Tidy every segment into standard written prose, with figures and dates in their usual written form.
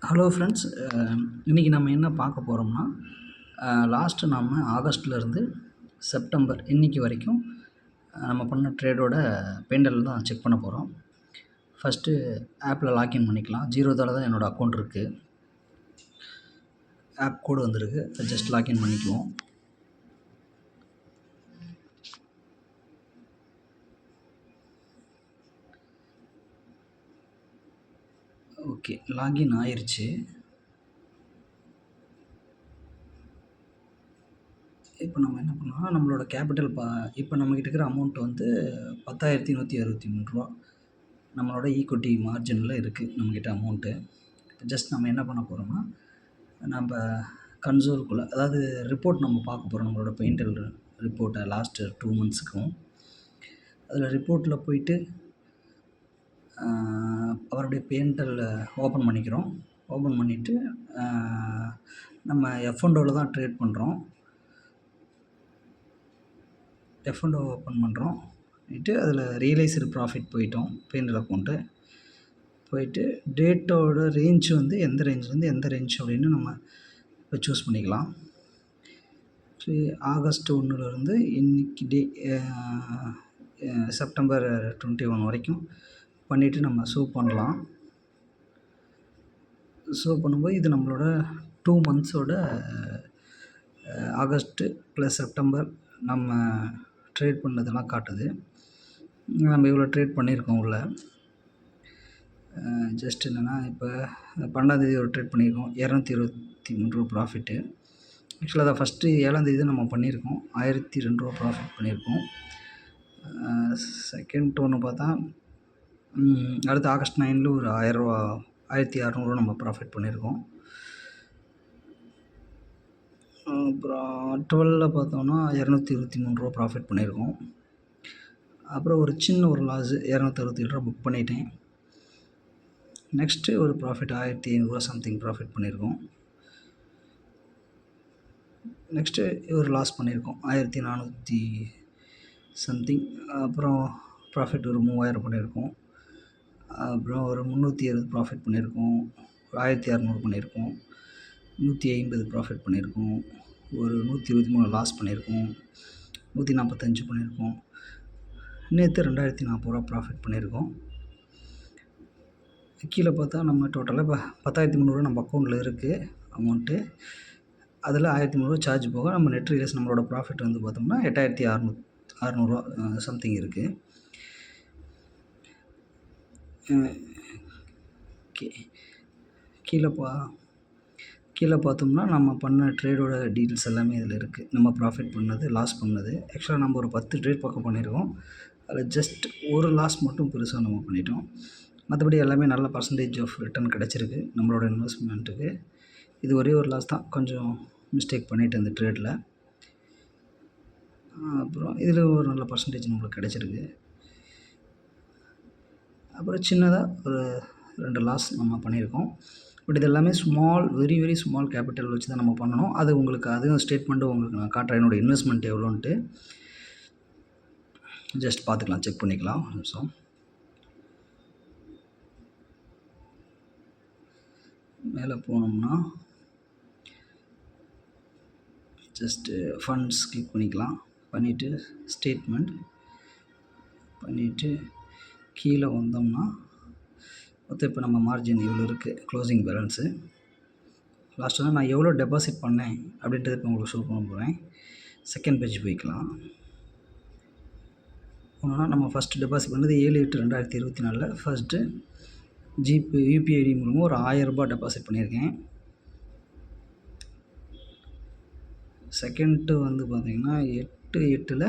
Hello friends. இன்றைக்கி நம்ம என்ன பார்க்க போகிறோம்னா, லாஸ்ட்டு நம்ம ஆகஸ்ட்லேருந்து செப்டம்பர் இன்னைக்கு வரைக்கும் நம்ம பண்ண ட்ரேடோட பெண்டல் தான் செக் பண்ண போகிறோம். ஃபஸ்ட்டு ஆப்பில் லாக்இன் பண்ணிக்கலாம். ஜீரோதால தான் என்னோடய அக்கௌண்ட் இருக்குது. ஆப் கோடு வந்திருக்கு. ஜஸ்ட் லாக்இன் பண்ணிக்குவோம். ஓகே, லாகின் ஆயிடுச்சு. இப்போ நம்ம என்ன பண்ணோம்னா, நம்மளோட கேபிட்டல் இப்போ நம்மக்கிட்ட இருக்கிற அமௌண்ட் வந்து 10,163 ரூபா நம்மளோட ஈக்விட்டி மார்ஜினில் இருக்குது நம்மக்கிட்ட அமௌண்ட்டு. ஜஸ்ட் நம்ம என்ன பண்ண போகிறோம்னா, நம்ம கன்சோல்குள்ளே, அதாவது ரிப்போர்ட் நம்ம பார்க்க போகிறோம். நம்மளோட பெயிண்டல் ரிப்போர்ட்டை லாஸ்ட்டு 2 மந்த்ஸுக்கும் அதில் ரிப்போர்ட்டில் போயிட்டு அவருடைய பெயிண்டல் ஓப்பன் பண்ணிக்கிறோம். ஓப்பன் பண்ணிவிட்டு நம்ம F&Oவில் தான் ட்ரேட் பண்ணுறோம். F&O ஓப்பன் பண்ணுறோம். போயிட்டு அதில் ரியலைஸ்டு ப்ராஃபிட் போயிட்டோம். பெயிண்டல் அக்கௌண்ட்டு போயிட்டு டேட்டோட ரேஞ்ச் வந்து எந்த ரேஞ்ச்லேருந்து எந்த ரேஞ்ச் அப்படின்னு நம்ம இப்போ சூஸ் பண்ணிக்கலாம். ஆகஸ்ட் 1லேருந்து இன்னைக்கு செப்டம்பர் 21 வரைக்கும் பண்ணிவிட்டு நம்ம ஷோ பண்ணலாம். ஷோ பண்ணும்போது இது நம்மளோட 2 மந்த்ஸோட ஆகஸ்ட்டு ப்ளஸ் செப்டம்பர் நம்ம ட்ரேட் பண்ணதெல்லாம் காட்டுது. நம்ம இவ்வளோ ட்ரேட் பண்ணியிருக்கோம் உள்ள. ஜஸ்ட் என்னென்னா, இப்போ 12ஆந்தேதி ஒரு ட்ரேட் பண்ணியிருக்கோம். 223 ரூபா ப்ராஃபிட்டு. ஆக்சுவலாக அதை ஃபஸ்ட்டு 7ஆந்தேதி நம்ம பண்ணியிருக்கோம். 1002 ரூபா ப்ராஃபிட் பண்ணியிருக்கோம். செகண்ட் ஒன்று பார்த்தா அடுத்து ஆகஸ்ட் 9ல் ஒரு 1000 ரூபா 1600 நம்ம ப்ராஃபிட் பண்ணியிருக்கோம். அப்புறம் 12ல் பார்த்தோம்னா 223 ரூபா ப்ராஃபிட் பண்ணியிருக்கோம். அப்புறம் ஒரு சின்ன ஒரு லாஸு 267 ரூபா புக் பண்ணிட்டேன். நெக்ஸ்ட்டு ஒரு ப்ராஃபிட் 1500 ரூபா சம்திங் ப்ராஃபிட் பண்ணியிருக்கோம். நெக்ஸ்ட்டு ஒரு லாஸ் பண்ணியிருக்கோம் 1400 சம்திங். அப்புறம் ப்ராஃபிட் ஒரு 3000 பண்ணியிருக்கோம். அப்புறம் ஒரு 360 ப்ராஃபிட் பண்ணியிருக்கோம். 1600 பண்ணியிருக்கோம். 150 ப்ராஃபிட் பண்ணியிருக்கோம். ஒரு 123 லாஸ் பண்ணியிருக்கோம். 145 பண்ணியிருக்கோம். நேற்று 2040 ரூபா ப்ராஃபிட் பண்ணியிருக்கோம். கீழே பார்த்தா நம்ம டோட்டலாக இப்போ 10,300 நம்ம அக்கௌண்ட்டில் இருக்குது அமௌண்ட்டு. அதில் 1,300 சார்ஜ் போக நம்ம நெட் ரியலைஸ் நம்மளோட ப்ராஃபிட் வந்து பார்த்தோம்னா 8,600 ரூபா சம்திங் இருக்குது. கீழே பார்த்தோம்னா நம்ம பண்ண ட்ரேடோட டீட்டெயில்ஸ் எல்லாமே இதில் இருக்குது. நம்ம ப்ராஃபிட் பண்ணது, லாஸ் பண்ணது. ஆக்சுவலாக நம்ம ஒரு 10 ட்ரேட் பக்கம் பண்ணியிருக்கோம். அதில் ஜஸ்ட் ஒரு லாஸ் மட்டும் பெருசாக நம்ம பண்ணிட்டோம். மற்றபடி எல்லாமே நல்ல பர்சன்டேஜ் ஆஃப் ரிட்டர்ன் கிடச்சிருக்கு நம்மளோட இன்வெஸ்ட்மெண்ட்டுக்கு. இது ஒரே ஒரு லாஸ் தான், கொஞ்சம் மிஸ்டேக் பண்ணிவிட்டு இந்த ட்ரேடில். அப்புறம் இதில் ஒரு நல்ல பர்சன்டேஜ் நம்மளுக்கு கிடச்சிருக்கு. அப்புறம் சின்னதாக ஒரு 2 லாஸ் நம்ம பண்ணியிருக்கோம். பட் இது எல்லாமே small, very very small capital வச்சு தான் நம்ம பண்ணணும். அது உங்களுக்கு அதுவும் ஸ்டேட்மெண்ட்டு உங்களுக்கு நான் காட்டுறேன், என்னோடய இன்வெஸ்ட்மெண்ட் எவ்வளோன்ட்டு. ஜஸ்ட் பார்த்துக்கலாம், செக் பண்ணிக்கலாம் ஒரு நிமிஷம். மேலே போனோம்னா ஜஸ்ட்டு ஃபண்ட்ஸ் கிளிக் பண்ணிக்கலாம். பண்ணிவிட்டு ஸ்டேட்மெண்ட் பண்ணிவிட்டு கீழே வந்தோம்னா மொத்தம் இப்போ நம்ம மார்ஜின் இவ்வளோ இருக்குது. க்ளோசிங் பேலன்ஸு லாஸ்ட்டாக நான் எவ்வளோ டெபாசிட் பண்ணேன் அப்படின்றது இப்போ உங்களுக்கு ஷோ பண்ண போகிறேன். செகண்ட் பேஜ் போய்க்கலாம். ஒன்றுனா நம்ம ஃபஸ்ட்டு டெபாசிட் பண்ணது 7/8/2024 ஃபஸ்ட்டு யூபிஐ ஐடி மூலமாக ஒரு 1000 ரூபா டெபாசிட் பண்ணியிருக்கேன். செகண்ட்டு வந்து பார்த்திங்கன்னா 8/8ல்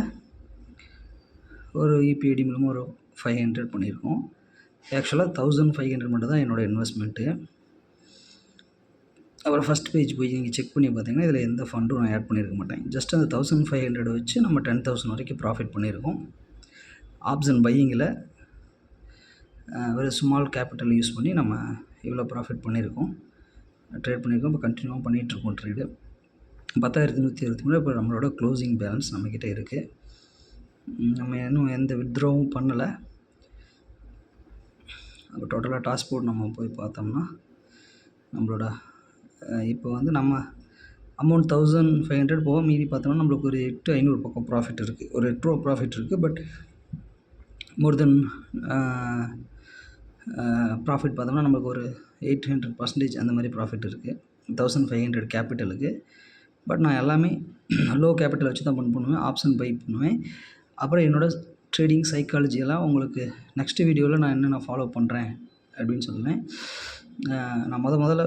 ஒரு யூபிஐ ஐடி மூலமாக ஒரு 500 பண்ணியிருக்கோம். ஆக்சுவலாக 1500 மட்டும் தான் என்னோடய இன்வெஸ்ட்மெண்ட்டு. அப்புறம் ஃபஸ்ட் பேஜ் போய் நீங்கள் செக் பண்ணி பார்த்தீங்கன்னா இதில் எந்த ஃபண்டும் நான் ஆட் பண்ணியிருக்க மாட்டேன். ஜஸ்ட் அந்த 1500 வச்சு நம்ம 10,000 வரைக்கும் ப்ராஃபிட் பண்ணியிருக்கோம். ஆப்ஷன் பையிங்கில் ஒரு ஸ்மால் கேபிட்டல் யூஸ் பண்ணி நம்ம இவ்வளோ ப்ராஃபிட் பண்ணியிருக்கோம், ட்ரேட் பண்ணியிருக்கோம். இப்போ கண்டினியூவாக பண்ணிகிட்ருக்கோம் ட்ரேடு. 10,123 இப்போ நம்மளோட க்ளோசிங் பேலன்ஸ் நம்மக்கிட்ட இருக்குது. நம்ம இன்னும் எந்த வித்ட்ராவும் பண்ணலை. அப்போ டோட்டலாக டாஸ்போர்ட் நம்ம போய் பார்த்தோம்னா நம்மளோட இப்போ வந்து நம்ம அமௌண்ட் 1500 போக மீதி பார்த்தோம்னா நம்மளுக்கு ஒரு 8500 பக்கம் ப்ராஃபிட் இருக்குது. ஒரு 8 ரூபா ப்ராஃபிட் இருக்குது. பட் மோர் தென் ப்ராஃபிட் பார்த்தோம்னா நம்மளுக்கு ஒரு 800% அந்த மாதிரி ப்ராஃபிட் இருக்குது 1500 கேபிட்டலுக்கு. பட் நான் எல்லாமே லோ கேபிட்டல் வச்சு தான் பண்ணுவேன். ஆப்ஷன் பை பண்ணுவேன். அப்புறம் என்னோடய ட்ரேடிங் சைக்காலஜியெல்லாம் உங்களுக்கு நெக்ஸ்ட் வீடியோவில் நான் என்னென்ன ஃபாலோ பண்ணுறேன் அப்படின்னு சொல்லுவேன். நான் முதல்ல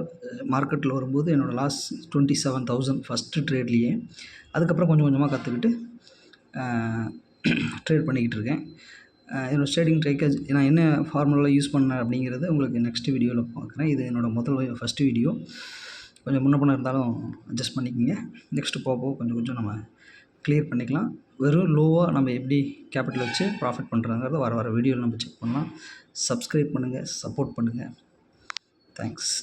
மார்க்கெட்டில் வரும்போது என்னோடய லாஸ் 27,000 ஃபஸ்ட்டு ட்ரேட்லேயே. அதுக்கப்புறம் கொஞ்சம் கொஞ்சமாக கற்றுக்கிட்டு ட்ரேட் பண்ணிக்கிட்டு இருக்கேன். என்னோடய ட்ரேடிங் ட்ரைக்காஜ் நான் என்ன ஃபார்முலாவில் யூஸ் பண்ணேன் அப்படிங்கிறத உங்களுக்கு நெக்ஸ்ட் வீடியோவில் பார்க்குறேன். இது என்னோடய ஃபஸ்ட்டு வீடியோ. கொஞ்சம் முன்ன பின்ன இருந்தாலும் அட்ஜஸ்ட் பண்ணிக்கோங்க. நெக்ஸ்ட்டு போக கொஞ்சம் நம்ம கிளியர் பண்ணிக்கலாம். வெறும் லோவாக நம்ம எப்படி கேபிட்டல் வச்சு ப்ராஃபிட் பண்ணுறோங்கிறத வர வீடியோவில் நம்ம செக் பண்ணலாம். சப்ஸ்கிரைப் பண்ணுங்கள், சப்போர்ட் பண்ணுங்கள். தேங்க்ஸ்.